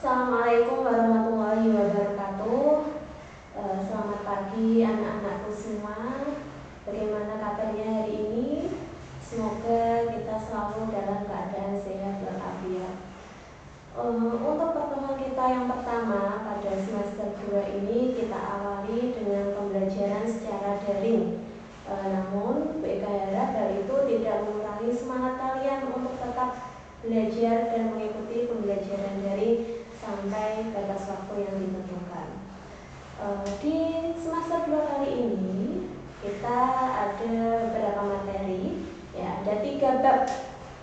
Assalamualaikum warahmatullahi wabarakatuh. Selamat pagi anak-anakku semua. Bagaimana kabarnya hari ini? Semoga kita selalu dalam keadaan sehat walafiat. Untuk pertemuan kita yang pertama pada semester 2 ini kita awali dengan pembelajaran secara daring. Namun BK harap hal itu tidak mengurangi semangat kalian untuk tetap belajar dan mengikuti pembelajaran daring sampai batas waktu yang ditentukan. Di semester 2 kali ini kita ada beberapa materi, ya, ada 3 bab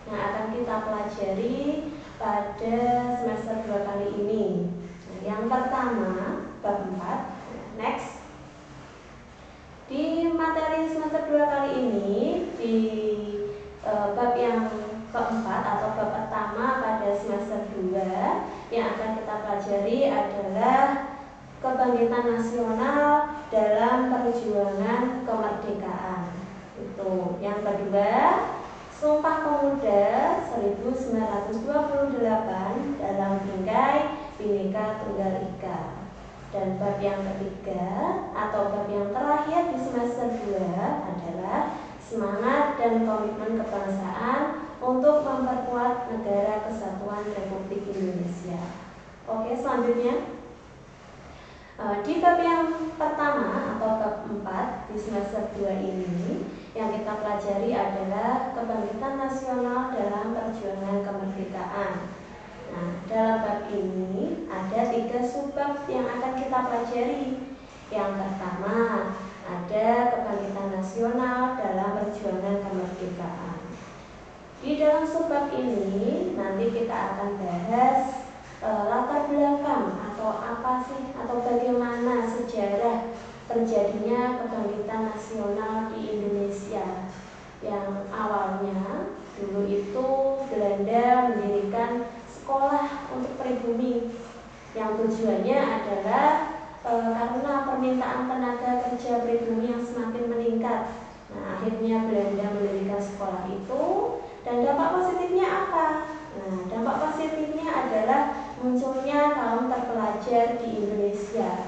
yang akan kita pelajari pada semester 2 kali ini. Nah, yang pertama bab 4. Next. Di materi semester 2 kali ini di bab yang keempat atau bab pertama pada semester 2 yang akan kita pelajari adalah kebangkitan nasional dalam perjuangan kemerdekaan. Itu. Yang kedua, Sumpah Pemuda 1928 dalam bingkai Bhinneka Tunggal Ika. Dan bab yang ketiga atau bab yang terakhir di semester 2 adalah semangat dan komitmen kebangsaan untuk memperkuat Negara Kesatuan Republik Indonesia. Oke, selanjutnya di bab yang pertama atau bab 4 di semester 2 ini yang kita pelajari adalah kebangkitan nasional dalam perjuangan kemerdekaan. Nah, dalam bab ini ada 3 subbab yang akan kita pelajari. Yang pertama ada kebangkitan nasional dalam perjuangan kemerdekaan. Di dalam subbab ini nanti kita akan bahas latar belakang atau apa sih atau bagaimana sejarah terjadinya kebangkitan nasional di Indonesia yang awalnya dulu itu Belanda mendirikan sekolah untuk pribumi yang tujuannya adalah karena permintaan tenaga kerja pribumi yang semakin meningkat. Nah, akhirnya Belanda mendirikan sekolah itu. Dan dampak positifnya apa? Nah, dampak positifnya adalah munculnya kaum terpelajar di Indonesia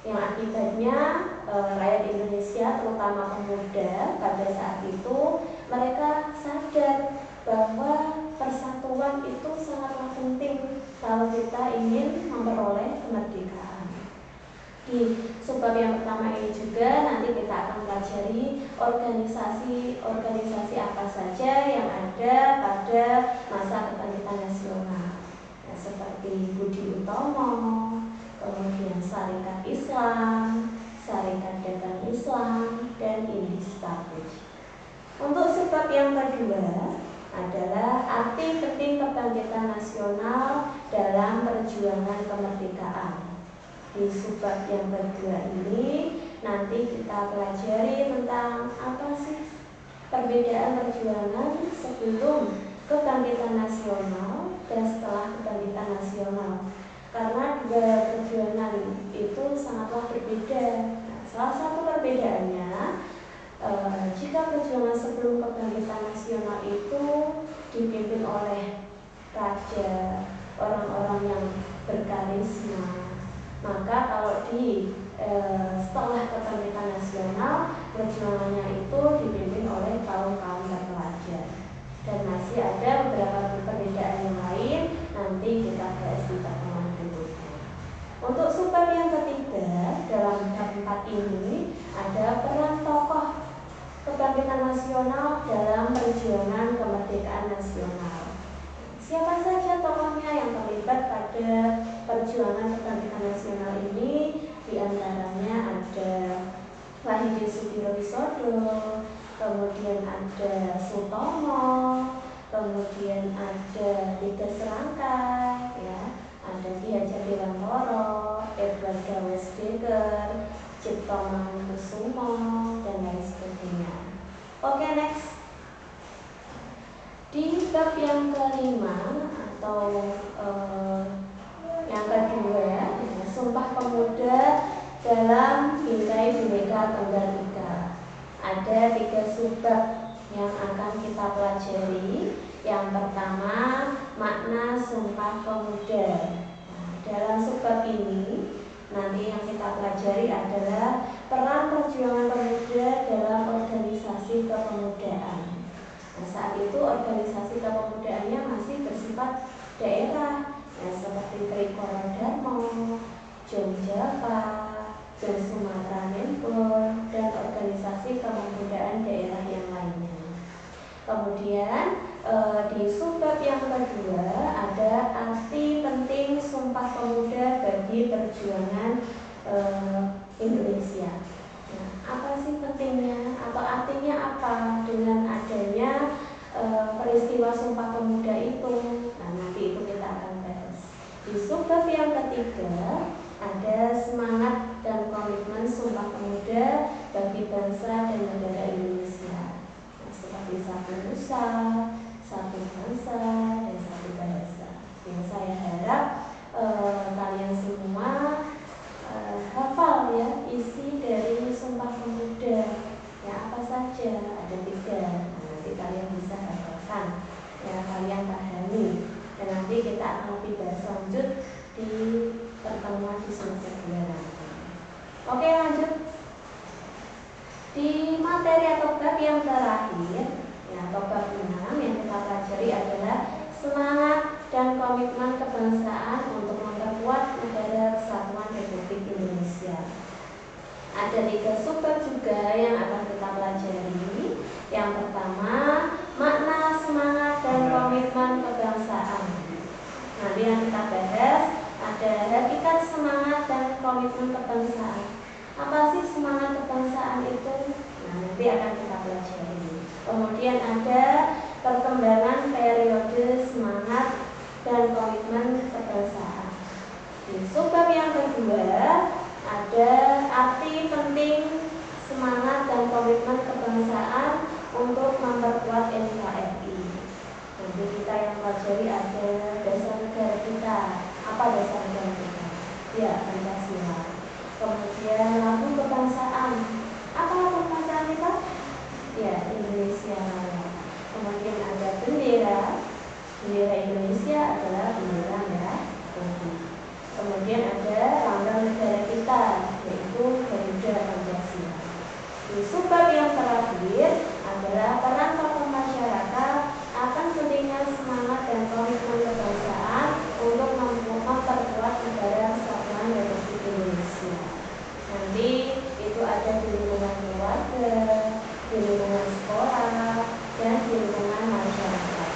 yang akibatnya rakyat Indonesia terutama pemuda pada saat itu mereka sadar bahwa persatuan itu sangatlah penting kalau kita ingin memperoleh kemerdekaan. Di subbab yang pertama ini juga nanti kita akan pelajari organisasi apa saja yang ada pada masa kebangkitan nasional, ya, seperti Budi Utomo, kemudian Sarekat Islam, Sarekat Dagang Islam, dan Indistabus. Untuk subbab yang kedua adalah arti penting kebangkitan nasional dalam perjuangan kemerdekaan. Di subbab yang kedua ini nanti kita pelajari tentang apa sih perbedaan perjuangan sebelum kebangkitan nasional dan setelah kebangkitan nasional. Karena dua perjuangan itu sangatlah berbeda. Nah, salah satu perbedaannya jika perjuangan sebelum kebangkitan nasional itu dipimpin oleh raja, orang-orang yang berkarisma. Maka kalau di setelah kebangkitan nasional perjuangannya itu dipimpin oleh kaum-kaum terpelajar. Dan masih ada beberapa perbedaan yang lain nanti kita bahas di pertemuan berikutnya. Untuk subbab yang ketiga dalam bab 4 ini ada peran tokoh kebangkitan nasional dalam perjuangan kemerdekaan nasional. Siapa saja tokohnya yang terlibat pada perjuangan kebangkitan nasional ini? Di antaranya ada Wahidin Soedirohoesodo, kemudian ada Sutomo, kemudian ada Tiga Serangkai, ya, ada Ki Hajar Dewantoro, Edward Gawes Deger, Cipto Mangunkusumo, dan lain sebagainya. Oke, next. Di bab yang kelima atau yang kedua, ya, Sumpah Pemuda dalam bingkai Bhinneka Tunggal Ika. Ada 3 subbab yang akan kita pelajari. Yang pertama, makna Sumpah Pemuda. dalam subbab ini nanti yang kita pelajari adalah peran perjuangan pemuda dalam organisasi kepemudaan. Nah, saat itu organisasi kepemudaan masih bersifat daerah, ya, seperti Trikoro Darmo, Jongjapa, Jan Sumatera Nempel, dan organisasi kepemudaan daerah yang lainnya. Kemudian di subbab yang kedua ada arti penting Sumpah Pemuda bagi perjuangan Indonesia. Nah, apa sih pentingnya atau artinya apa dengan adanya peristiwa Sumpah Pemuda itu? Nah, nanti itu kita akan bahas. Di subbab yang ketiga ada semangat dan komitmen Sumpah Pemuda bagi bangsa dan negara Indonesia. Seperti satu nusa, satu bangsa, dan satu bahasa. Yang saya harap kalian semua hafal ya isi dari Sumpah Pemuda. Ya, apa saja? Ada 3. Nah, nanti kalian bisa hafalkan, ya, kalian pahami. Dan nanti kita akan lebih bahas lanjut di pertemuan di semester 2 nanti. Oke, lanjut. Di materi atau bab yang terakhir, ya, atau bab 6 yang kita pelajari adalah semangat dan komitmen kebangsaan untuk memperkuat negara kesatuan Republik Indonesia. Ada 3 subbab juga yang akan kita pelajari. Yang pertama, makna semangat dan komitmen kebangsaan. Nanti yang kita bahas ada hakikat semangat dan komitmen kebangsaan. Apa sih semangat kebangsaan itu? Nah, nanti akan kita pelajari. Kemudian ada perkembangan periode semangat dan komitmen kebangsaan. Di subbab yang kedua ada arti penting semangat dan komitmen kebangsaan untuk memperkuat NKRI. Nanti kita yang pelajari ada dasar negara kita. Apa dasar negara kita? Ya, Pancasila. Kemudian lambang kebangsaan. Apa lambang kebangsaan kita? Ya, Indonesia Raya. Kemudian ada bendera. Bendera Indonesia adalah bendera merah putih. Kemudian ada lambang negara kita, yaitu Garuda Pancasila. Di subbab yang terakhir adalah peran tokoh masyarakat akan pentingnya semangat dan komitmen kebangsaan untuk memperkuat negara kesatuan Republik Indonesia. Nanti itu ada di lingkungan keluarga, di lingkungan sekolah, dan di lingkungan masyarakat.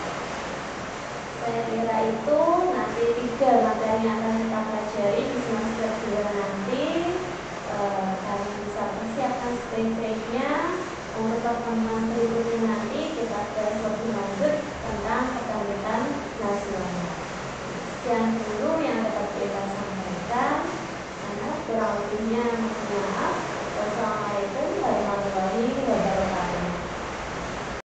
Saya kira itu nanti 3 materi yang akan kita pelajari di semester 2 nanti. Kalian bisa persiapkan sprint-sprintnya untuk pertemuan berikutnya nanti kita ke